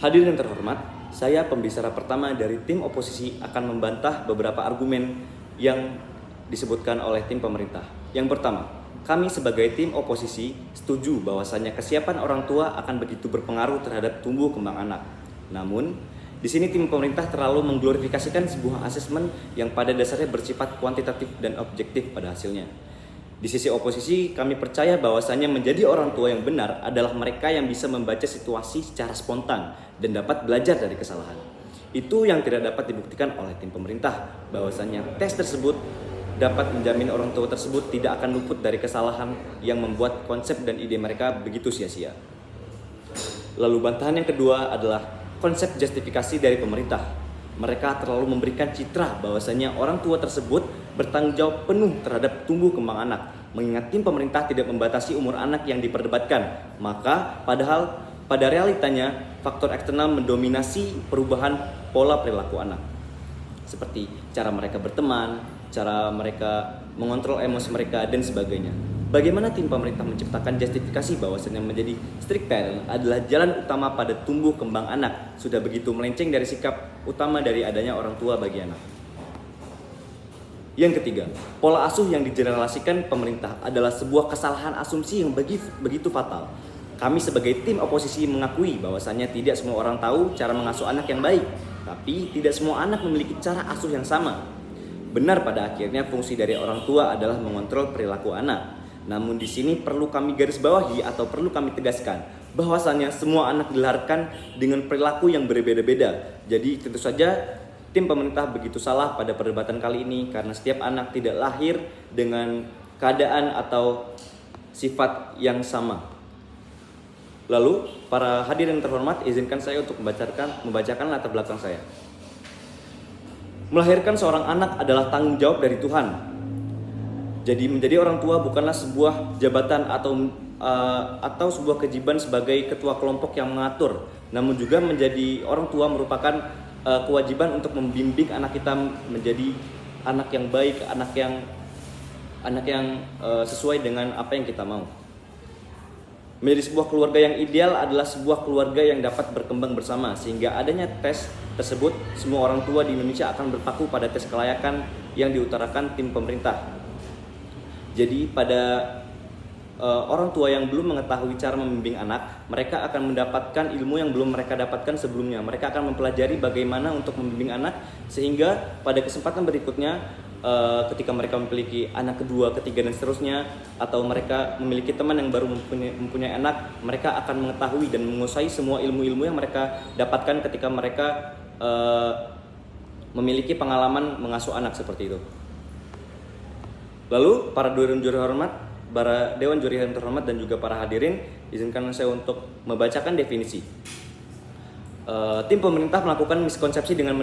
Hadirin yang terhormat, saya pembicara pertama dari tim oposisi akan membantah beberapa argumen yang disebutkan oleh tim pemerintah. Yang pertama, kami sebagai tim oposisi setuju bahwasannya kesiapan orang tua akan begitu berpengaruh terhadap tumbuh kembang anak. Namun, di sini tim pemerintah terlalu mengglorifikasikan sebuah asesmen yang pada dasarnya bersifat kuantitatif dan objektif pada hasilnya. Di sisi oposisi, kami percaya bahwasannya menjadi orang tua yang benar adalah mereka yang bisa membaca situasi secara spontan dan dapat belajar dari kesalahan. Itu yang tidak dapat dibuktikan oleh tim pemerintah, bahwasannya tes tersebut dapat menjamin orang tua tersebut tidak akan luput dari kesalahan yang membuat konsep dan ide mereka begitu sia-sia. Lalu bantahan yang kedua adalah konsep justifikasi dari pemerintah. Mereka terlalu memberikan citra bahwasannya orang tua tersebut bertanggung jawab penuh terhadap tumbuh kembang anak, mengingat tim pemerintah tidak membatasi umur anak yang diperdebatkan. Maka padahal pada realitanya faktor eksternal mendominasi perubahan pola perilaku anak, seperti cara mereka berteman, cara mereka mengontrol emosi mereka, dan sebagainya. Bagaimana tim pemerintah menciptakan justifikasi bahwasannya menjadi strict parent adalah jalan utama pada tumbuh kembang anak, sudah begitu melenceng dari sikap utama dari adanya orang tua bagi anak. Yang ketiga, pola asuh yang digeneralisasikan pemerintah adalah sebuah kesalahan asumsi yang begitu fatal. Kami sebagai tim oposisi mengakui bahwasannya tidak semua orang tahu cara mengasuh anak yang baik, tapi tidak semua anak memiliki cara asuh yang sama. Benar pada akhirnya fungsi dari orang tua adalah mengontrol perilaku anak. Namun di sini perlu kami garis bawahi atau perlu kami tegaskan bahwasannya semua anak dilahirkan dengan perilaku yang berbeda-beda. Jadi tentu saja tim pemerintah begitu salah pada perdebatan kali ini karena setiap anak tidak lahir dengan keadaan atau sifat yang sama. Lalu para hadirin terhormat, izinkan saya untuk membacakan latar belakang saya. Melahirkan seorang anak adalah tanggung jawab dari Tuhan. Jadi menjadi orang tua bukanlah sebuah jabatan atau sebuah kewajiban sebagai ketua kelompok yang mengatur, namun juga menjadi orang tua merupakan kewajiban untuk membimbing anak kita menjadi anak yang baik, anak yang sesuai dengan apa yang kita mau. Menjadi sebuah keluarga yang ideal adalah sebuah keluarga yang dapat berkembang bersama, sehingga adanya tes tersebut semua orang tua di Indonesia akan berpaku pada tes kelayakan yang diutarakan tim pemerintah. Jadi pada orang tua yang belum mengetahui cara membimbing anak, mereka akan mendapatkan ilmu yang belum mereka dapatkan sebelumnya. Mereka akan mempelajari bagaimana untuk membimbing anak, sehingga pada kesempatan berikutnya ketika mereka memiliki anak kedua, ketiga, dan seterusnya, atau mereka memiliki teman yang baru mempunyai anak, mereka akan mengetahui dan menguasai semua ilmu-ilmu yang mereka dapatkan ketika mereka memiliki pengalaman mengasuh anak seperti itu. Lalu para dewan juri yang terhormat dan juga para hadirin, izinkan saya untuk membacakan definisi. Tim pemerintah melakukan miskonsepsi dengan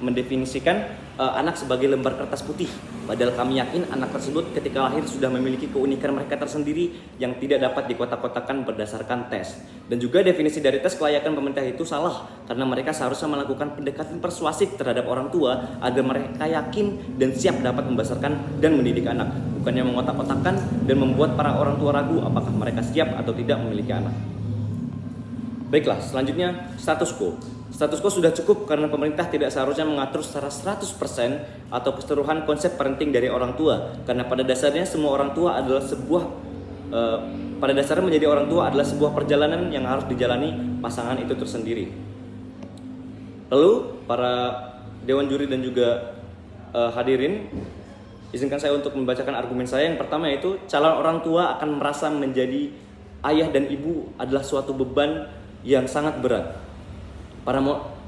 mendefinisikan anak sebagai lembar kertas putih. Padahal kami yakin anak tersebut ketika lahir sudah memiliki keunikan mereka tersendiri yang tidak dapat dikotak-kotakan berdasarkan tes. Dan juga definisi dari tes kelayakan pemerintah itu salah, karena mereka seharusnya melakukan pendekatan persuasif terhadap orang tua agar mereka yakin dan siap dapat membesarkan dan mendidik anak, bukannya mengotak-kotakan dan membuat para orang tua ragu apakah mereka siap atau tidak memiliki anak. Baiklah, selanjutnya status quo. Status quo sudah cukup karena pemerintah tidak seharusnya mengatur secara 100% atau keseluruhan konsep parenting dari orang tua, karena pada dasarnya semua orang tua adalah pada dasarnya menjadi orang tua adalah sebuah perjalanan yang harus dijalani pasangan itu tersendiri. Lalu para dewan juri dan juga hadirin, izinkan saya untuk membacakan argumen saya. Yang pertama yaitu calon orang tua akan merasa menjadi ayah dan ibu adalah suatu beban yang sangat berat.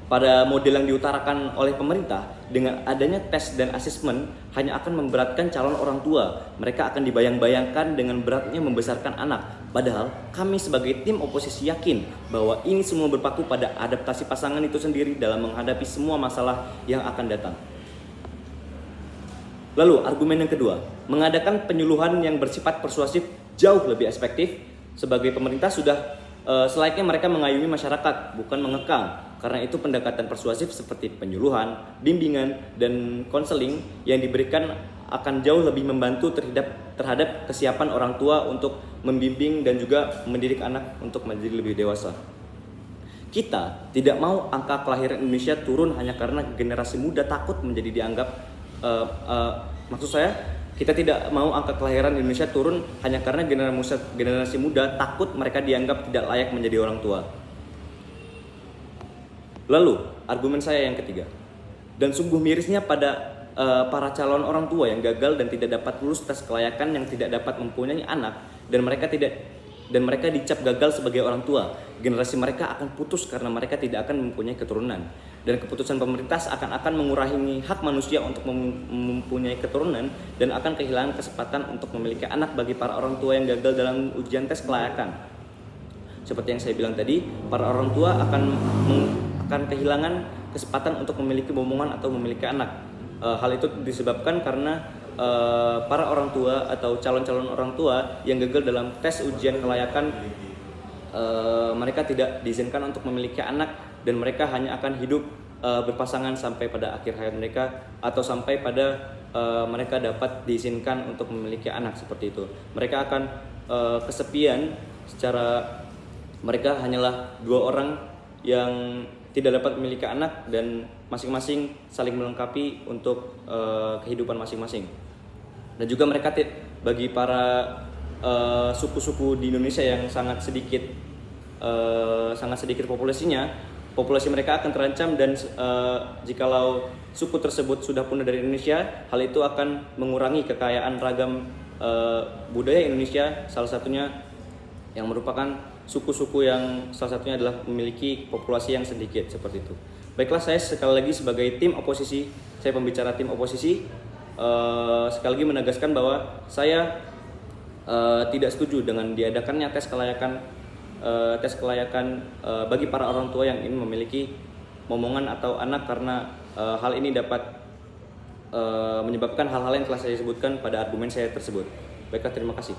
Pada model yang diutarakan oleh pemerintah, dengan adanya tes dan asesmen hanya akan memberatkan calon orang tua. Mereka akan dibayang-bayangkan dengan beratnya membesarkan anak. Padahal kami sebagai tim oposisi yakin bahwa ini semua berpaku pada adaptasi pasangan itu sendiri dalam menghadapi semua masalah yang akan datang. Lalu argumen yang kedua, mengadakan penyuluhan yang bersifat persuasif jauh lebih efektif. Sebagai pemerintah sudah selayaknya mereka mengayomi masyarakat, bukan mengekang. Karena itu pendekatan persuasif seperti penyuluhan, bimbingan, dan konseling yang diberikan akan jauh lebih membantu terhadap kesiapan orang tua untuk membimbing dan juga mendidik anak untuk menjadi lebih dewasa. Kita tidak mau angka kelahiran Indonesia turun hanya karena generasi muda takut menjadi dianggap maksud saya kita tidak mau angka kelahiran Indonesia turun hanya karena generasi muda takut mereka dianggap tidak layak menjadi orang tua. Lalu, argumen saya yang ketiga. Dan sungguh mirisnya pada para calon orang tua yang gagal dan tidak dapat lulus tes kelayakan, yang tidak dapat mempunyai anak, dan mereka dicap gagal sebagai orang tua. Generasi mereka akan putus karena mereka tidak akan mempunyai keturunan. Dan keputusan pemerintah akan mengurangi hak manusia untuk mempunyai keturunan dan akan kehilangan kesempatan untuk memiliki anak bagi para orang tua yang gagal dalam ujian tes kelayakan. Seperti yang saya bilang tadi, para orang tua akan kehilangan kesempatan untuk memiliki momongan atau memiliki anak. Hal itu disebabkan karena para orang tua atau calon-calon orang tua yang gagal dalam tes ujian kelayakan, mereka tidak diizinkan untuk memiliki anak dan mereka hanya akan hidup berpasangan sampai pada akhir hayat mereka atau sampai pada mereka dapat diizinkan untuk memiliki anak seperti itu. Mereka akan kesepian secara mereka hanyalah 2 orang yang tidak dapat memiliki anak dan masing-masing saling melengkapi untuk kehidupan masing-masing. Dan juga mereka bagi para suku-suku di Indonesia yang sangat sedikit populasinya, populasi mereka akan terancam dan jikalau suku tersebut sudah punah dari Indonesia, hal itu akan mengurangi kekayaan ragam budaya Indonesia, salah satunya yang merupakan suku-suku yang salah satunya adalah memiliki populasi yang sedikit seperti itu. Baiklah, saya sekali lagi sebagai tim oposisi, saya pembicara tim oposisi, sekali lagi menegaskan bahwa saya tidak setuju dengan diadakannya tes kelayakan bagi para orang tua yang ingin memiliki momongan atau anak karena hal ini dapat menyebabkan hal-hal yang telah saya sebutkan pada argumen saya tersebut. Baiklah, terima kasih.